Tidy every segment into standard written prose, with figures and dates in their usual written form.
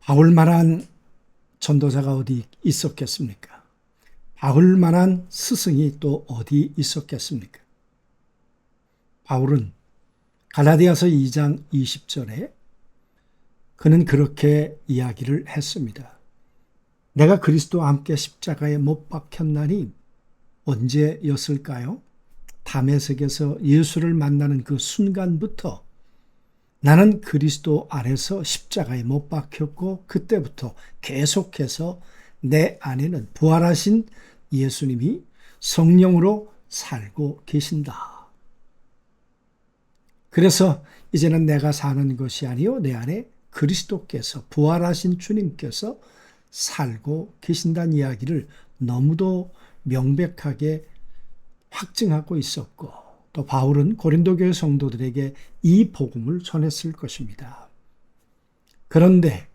바울만한 전도자가 어디 있었겠습니까? 바울만한 스승이 또 어디 있었겠습니까? 바울은 갈라디아서 2장 20절에 그는 그렇게 이야기를 했습니다. 내가 그리스도와 함께 십자가에 못 박혔나니 언제였을까요? 다메섹에서 예수를 만나는 그 순간부터 나는 그리스도 안에서 십자가에 못 박혔고 그때부터 계속해서 내 안에는 부활하신 예수님이 성령으로 살고 계신다. 그래서 이제는 내가 사는 것이 아니요 내 안에 그리스도께서 부활하신 주님께서 살고 계신다는 이야기를 너무도 명백하게 확증하고 있었고 또 바울은 고린도 교회 성도들에게 이 복음을 전했을 것입니다. 그런데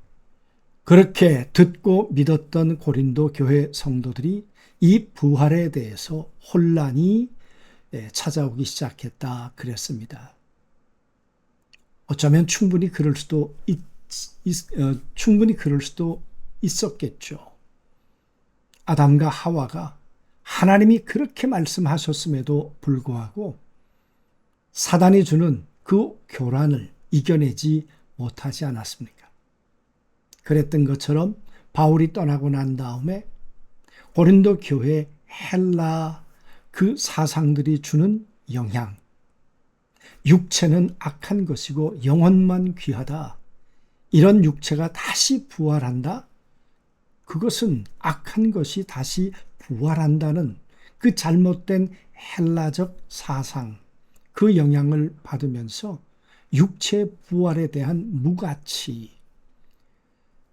그렇게 듣고 믿었던 고린도 교회 성도들이 이 부활에 대해서 혼란이 찾아오기 시작했다 그랬습니다. 어쩌면 충분히 그럴 수도 있었겠죠. 아담과 하와가 하나님이 그렇게 말씀하셨음에도 불구하고 사단이 주는 그 교란을 이겨내지 못하지 않았습니까? 그랬던 것처럼 바울이 떠나고 난 다음에 고린도 교회 헬라 그 사상들이 주는 영향, 육체는 악한 것이고 영혼만 귀하다. 이런 육체가 다시 부활한다? 그것은 악한 것이 다시 부활한다는 그 잘못된 헬라적 사상, 그 영향을 받으면서 육체 부활에 대한 무가치,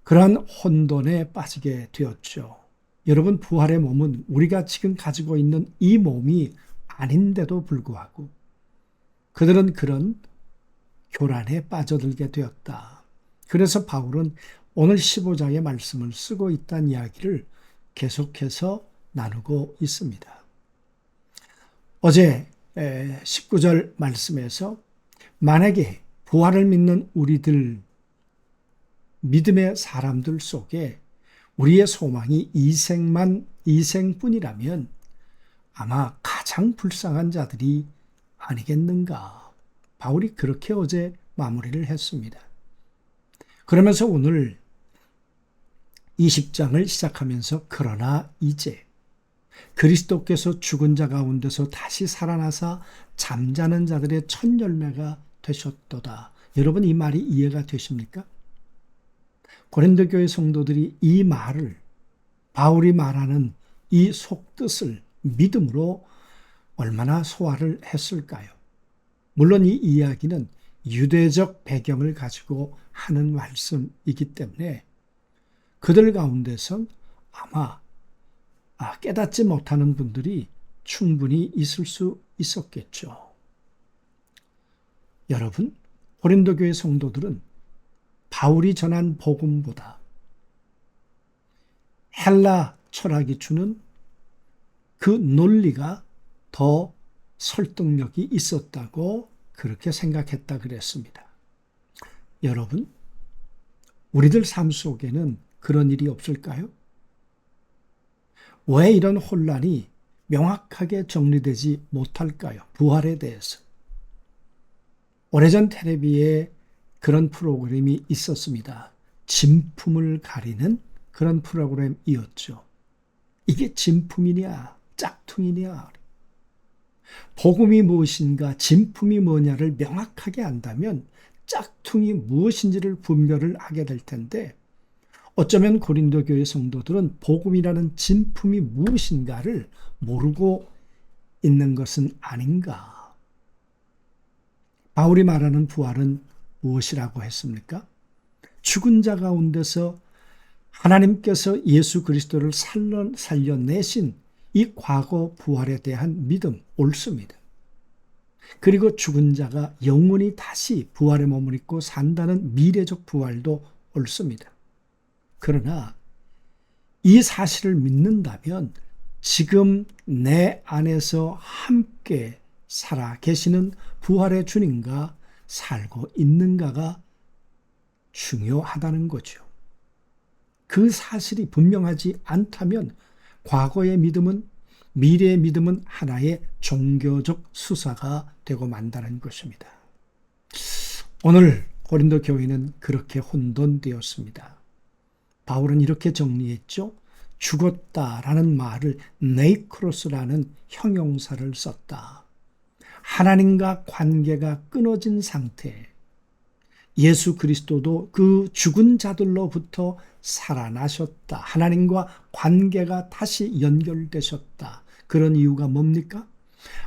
그러한 혼돈에 빠지게 되었죠. 여러분, 부활의 몸은 우리가 지금 가지고 있는 이 몸이 아닌데도 불구하고 그들은 그런 교란에 빠져들게 되었다. 그래서 바울은 오늘 15장의 말씀을 쓰고 있다는 이야기를 계속해서 나누고 있습니다. 어제 19절 말씀에서 만약에 부활을 믿는 우리들, 믿음의 사람들 속에 우리의 소망이 이생뿐이라면 아마 가장 불쌍한 자들이 아니겠는가. 바울이 그렇게 어제 마무리를 했습니다. 그러면서 오늘 20장을 시작하면서 그러나 이제 그리스도께서 죽은 자 가운데서 다시 살아나사 잠자는 자들의 첫 열매가 되셨도다. 여러분, 이 말이 이해가 되십니까? 고린도 교회 성도들이 이 말을, 바울이 말하는 이 속뜻을 믿음으로 얼마나 소화를 했을까요? 물론 이 이야기는 유대적 배경을 가지고 하는 말씀이기 때문에 그들 가운데선 아마 깨닫지 못하는 분들이 충분히 있을 수 있었겠죠. 여러분, 고린도 교회 성도들은 바울이 전한 복음보다 헬라 철학이 주는 그 논리가 더 설득력이 있었다고 그렇게 생각했다 그랬습니다. 여러분, 우리들 삶 속에는 그런 일이 없을까요? 왜 이런 혼란이 명확하게 정리되지 못할까요? 부활에 대해서. 오래전 텔레비에 그런 프로그램이 있었습니다. 진품을 가리는 그런 프로그램이었죠. 이게 진품이냐, 짝퉁이냐. 복음이 무엇인가, 진품이 뭐냐를 명확하게 안다면 짝퉁이 무엇인지를 분별을 하게 될 텐데 어쩌면 고린도 교회 성도들은 복음이라는 진품이 무엇인가를 모르고 있는 것은 아닌가. 바울이 말하는 부활은 무엇이라고 했습니까? 죽은 자 가운데서 하나님께서 예수 그리스도를 살려내신 이 과거 부활에 대한 믿음, 옳습니다. 그리고 죽은 자가 영원히 다시 부활의 몸을 입고 산다는 미래적 부활도 옳습니다. 그러나 이 사실을 믿는다면 지금 내 안에서 함께 살아 계시는 부활의 주님과 살고 있는가가 중요하다는 거죠. 그 사실이 분명하지 않다면 과거의 믿음은, 미래의 믿음은 하나의 종교적 수사가 되고 만다는 것입니다. 오늘 고린도 교회는 그렇게 혼돈되었습니다. 바울은 이렇게 정리했죠. 죽었다라는 말을 네이크로스라는 형용사를 썼다. 하나님과 관계가 끊어진 상태. 예수 그리스도도 그 죽은 자들로부터 살아나셨다. 하나님과 관계가 다시 연결되셨다. 그런 이유가 뭡니까?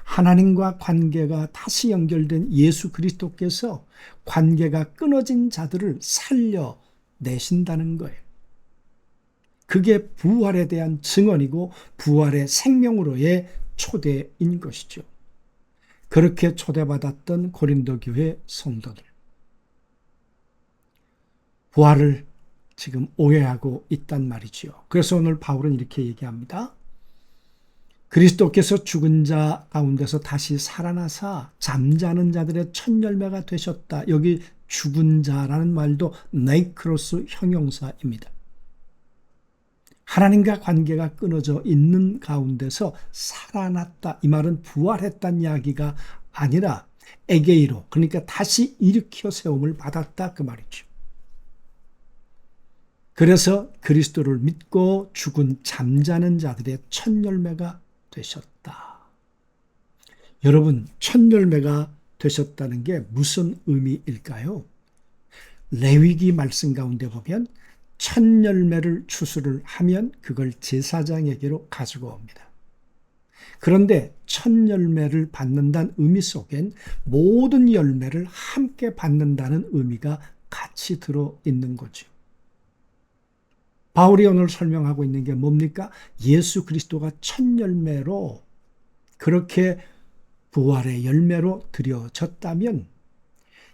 하나님과 관계가 다시 연결된 예수 그리스도께서 관계가 끊어진 자들을 살려내신다는 거예요. 그게 부활에 대한 증언이고 부활의 생명으로의 초대인 것이죠. 그렇게 초대받았던 고린도 교회 성도들. 부활을 지금 오해하고 있단 말이지요. 그래서 오늘 바울은 이렇게 얘기합니다. 그리스도께서 죽은 자 가운데서 다시 살아나사 잠자는 자들의 첫 열매가 되셨다. 여기 죽은 자라는 말도 네이크로스 형용사입니다. 하나님과 관계가 끊어져 있는 가운데서 살아났다. 이 말은 부활했다는 이야기가 아니라 에게이로, 그러니까 다시 일으켜 세움을 받았다 그 말이죠. 그래서 그리스도를 믿고 죽은 잠자는 자들의 첫 열매가 되셨다. 여러분, 첫 열매가 되셨다는 게 무슨 의미일까요? 레위기 말씀 가운데 보면 첫 열매를 추수를 하면 그걸 제사장에게로 가지고 옵니다. 그런데 첫 열매를 받는다는 의미 속엔 모든 열매를 함께 받는다는 의미가 같이 들어있는 거죠. 바울이 오늘 설명하고 있는 게 뭡니까? 예수 그리스도가 첫 열매로 그렇게 부활의 열매로 드려졌다면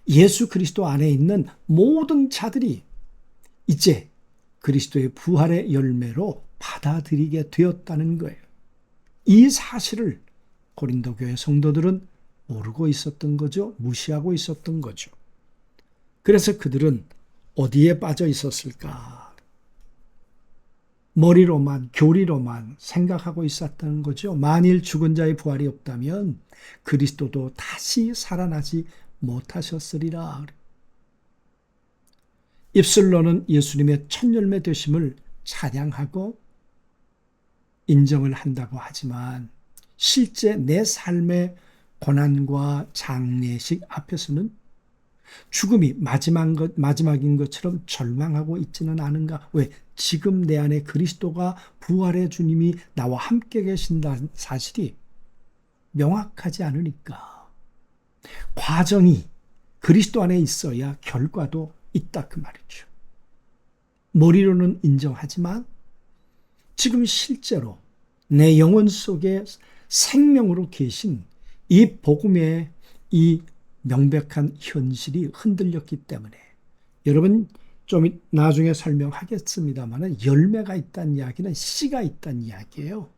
예수 그리스도 안에 있는 모든 자들이 이제 그리스도의 부활의 열매로 받아들이게 되었다는 거예요. 이 사실을 고린도 교회 성도들은 모르고 있었던 거죠. 무시하고 있었던 거죠. 그래서 그들은 어디에 빠져 있었을까? 머리로만, 교리로만 생각하고 있었다는 거죠. 만일 죽은 자의 부활이 없다면 그리스도도 다시 살아나지 못하셨으리라. 입술로는 예수님의 첫 열매 되심을 찬양하고 인정을 한다고 하지만 실제 내 삶의 고난과 장례식 앞에서는 죽음이 마지막인 것처럼 절망하고 있지는 않은가? 왜? 지금 내 안에 그리스도가 부활의 주님이 나와 함께 계신다는 사실이 명확하지 않으니까. 과정이 그리스도 안에 있어야 결과도 있다 그 말이죠. 머리로는 인정하지만 지금 실제로 내 영혼 속에 생명으로 계신 이 복음의 이 명백한 현실이 흔들렸기 때문에 여러분 좀 나중에 설명하겠습니다만 열매가 있다는 이야기는 씨가 있다는 이야기예요.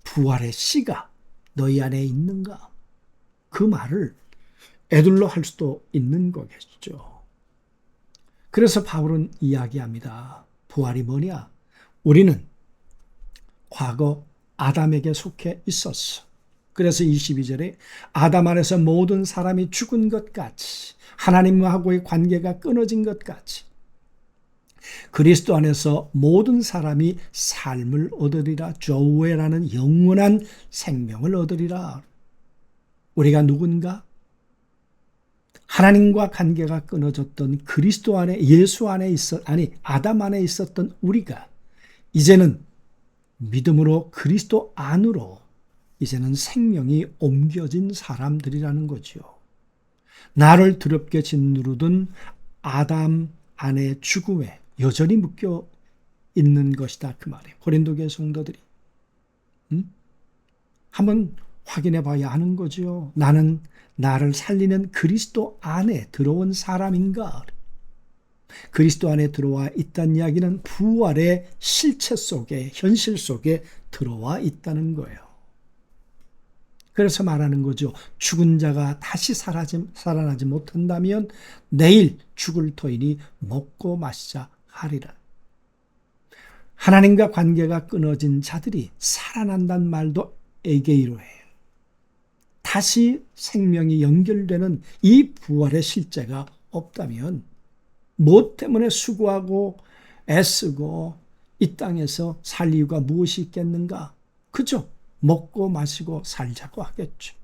부활의 씨가 너희 안에 있는가? 그 말을 애들로 할 수도 있는 거겠죠. 그래서 바울은 이야기합니다. 부활이 뭐냐? 우리는 과거 아담에게 속해 있었어. 그래서 22절에 아담 안에서 모든 사람이 죽은 것 같이 하나님하고의 관계가 끊어진 것 같이 그리스도 안에서 모든 사람이 삶을 얻으리라. 조우에라는 영원한 생명을 얻으리라. 우리가 누군가? 하나님과 관계가 끊어졌던 그리스도 안에 예수 안에 아담 안에 있었던 우리가 이제는 믿음으로 그리스도 안으로 이제는 생명이 옮겨진 사람들이라는 거죠. 나를 두렵게 짓누르던 아담 안의 죽음에 여전히 묶여 있는 것이다 그 말이에요. 고린도 교회 성도들이 한번 확인해 봐야 하는 거죠. 나는 나를 살리는 그리스도 안에 들어온 사람인가? 그리스도 안에 들어와 있다는 이야기는 부활의 실체 속에 현실 속에 들어와 있다는 거예요. 그래서 말하는 거죠. 죽은 자가 다시 살아나지 못한다면 내일 죽을 터이니 먹고 마시자 하리라. 하나님과 관계가 끊어진 자들이 살아난다는 말도 에게이로예요. 다시 생명이 연결되는 이 부활의 실제가 없다면 무엇 때문에 수고하고 애쓰고 이 땅에서 살 이유가 무엇이 있겠는가? 그죠? 먹고 마시고 살자고 하겠죠.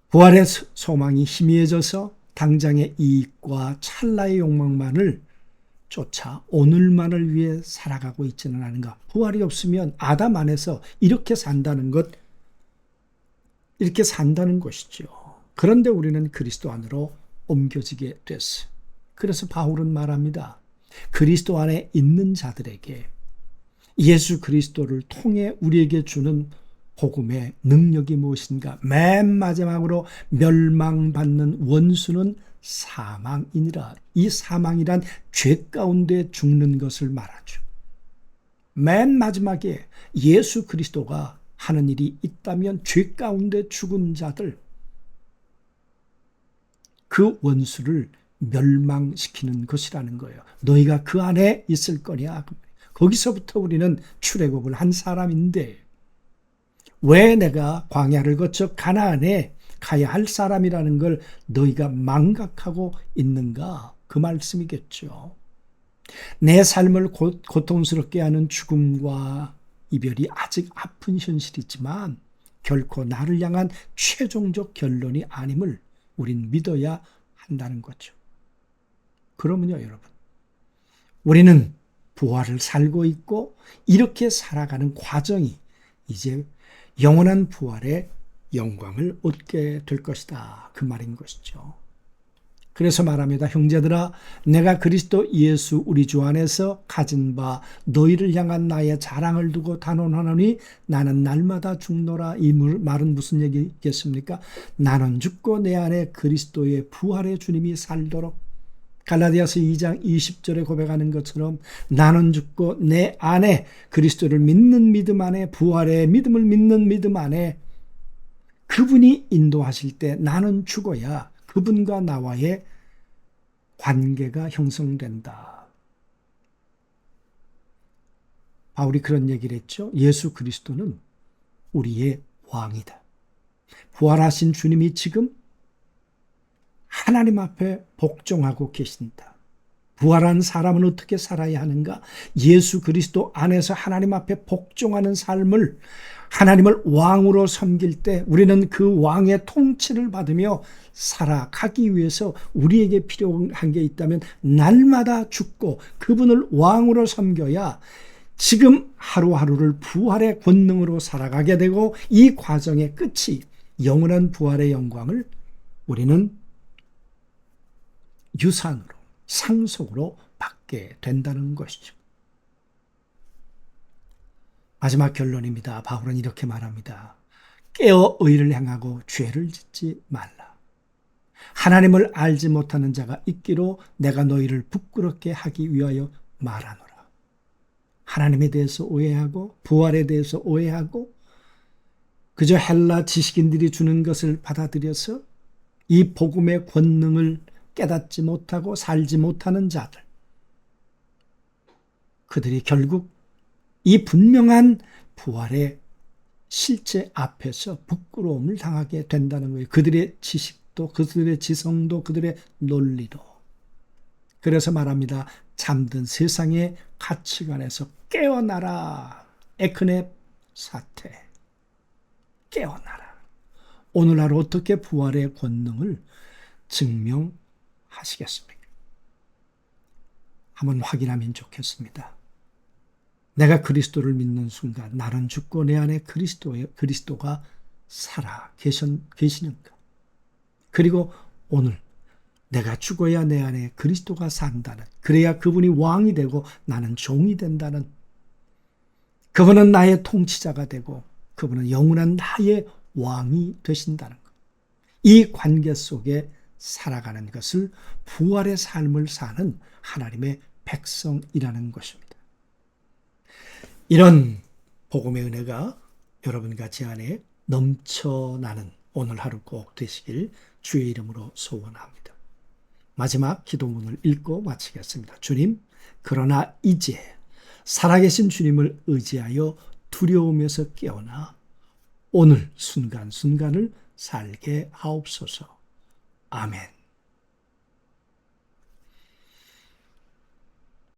부활의 소망이 희미해져서 당장의 이익과 찰나의 욕망만을 쫓아 오늘만을 위해 살아가고 있지는 않은가. 부활이 없으면 아담 안에서 이렇게 산다는 것이죠. 그런데 우리는 그리스도 안으로 옮겨지게 됐어요. 그래서 바울은 말합니다. 그리스도 안에 있는 자들에게 예수 그리스도를 통해 우리에게 주는 복음의 능력이 무엇인가? 맨 마지막으로 멸망받는 원수는 사망이니라. 이 사망이란 죄 가운데 죽는 것을 말하죠. 맨 마지막에 예수 그리스도가 하는 일이 있다면 죄 가운데 죽은 자들, 그 원수를 멸망시키는 것이라는 거예요. 너희가 그 안에 있을 거냐? 거기서부터 우리는 출애굽을 한 사람인데 왜 내가 광야를 거쳐 가나안에 가야 할 사람이라는 걸 너희가 망각하고 있는가? 그 말씀이겠죠. 내 삶을 고통스럽게 하는 죽음과 이별이 아직 아픈 현실이지만 결코 나를 향한 최종적 결론이 아님을 우린 믿어야 한다는 거죠. 그러면요, 여러분, 우리는 부활을 살고 있고 이렇게 살아가는 과정이 이제 영원한 부활의 영광을 얻게 될 것이다. 그 말인 것이죠. 그래서 말합니다. 형제들아, 내가 그리스도 예수 우리 주 안에서 가진 바 너희를 향한 나의 자랑을 두고 단언하노니 나는 날마다 죽노라. 이 말은 무슨 얘기겠습니까? 나는 죽고 내 안에 그리스도의 부활의 주님이 살도록, 갈라디아서 2장 20절에 고백하는 것처럼 나는 죽고 내 안에 그리스도를 믿는 믿음 안에, 부활의 믿음을 믿는 믿음 안에 그분이 인도하실 때 나는 죽어야 그분과 나와의 관계가 형성된다. 바울이 그런 얘기를 했죠. 예수 그리스도는 우리의 왕이다. 부활하신 주님이 지금 하나님 앞에 복종하고 계신다. 부활한 사람은 어떻게 살아야 하는가? 예수 그리스도 안에서 하나님 앞에 복종하는 삶을, 하나님을 왕으로 섬길 때 우리는 그 왕의 통치를 받으며 살아가기 위해서 우리에게 필요한 게 있다면 날마다 죽고 그분을 왕으로 섬겨야 지금 하루하루를 부활의 권능으로 살아가게 되고 이 과정의 끝이 영원한 부활의 영광을 우리는 유산으로, 상속으로 받게 된다는 것이죠. 마지막 결론입니다. 바울은 이렇게 말합니다. 깨어 의를 행하고 죄를 짓지 말라. 하나님을 알지 못하는 자가 있기로 내가 너희를 부끄럽게 하기 위하여 말하노라. 하나님에 대해서 오해하고 부활에 대해서 오해하고 그저 헬라 지식인들이 주는 것을 받아들여서 이 복음의 권능을 깨닫지 못하고 살지 못하는 자들, 그들이 결국 이 분명한 부활의 실제 앞에서 부끄러움을 당하게 된다는 거예요. 그들의 지식도, 그들의 지성도, 그들의 논리도. 그래서 말합니다. 잠든 세상의 가치관에서 깨어나라. 에크넵 사태. 깨어나라. 오늘 하루 어떻게 부활의 권능을 증명하시겠습니까? 한번 확인하면 좋겠습니다. 내가 그리스도를 믿는 순간 나는 죽고 내 안에 그리스도가 살아 계시는가? 그리고 오늘 내가 죽어야 내 안에 그리스도가 산다는, 그래야 그분이 왕이 되고 나는 종이 된다는, 그분은 나의 통치자가 되고 그분은 영원한 나의 왕이 되신다는 것. 이 관계 속에 살아가는 것을 부활의 삶을 사는 하나님의 백성이라는 것입니다. 이런 복음의 은혜가 여러분과 제 안에 넘쳐나는 오늘 하루 꼭 되시길 주의 이름으로 소원합니다. 마지막 기도문을 읽고 마치겠습니다. 주님, 그러나 이제 살아계신 주님을 의지하여 두려움에서 깨어나 오늘 순간순간을 살게 하옵소서. 아멘.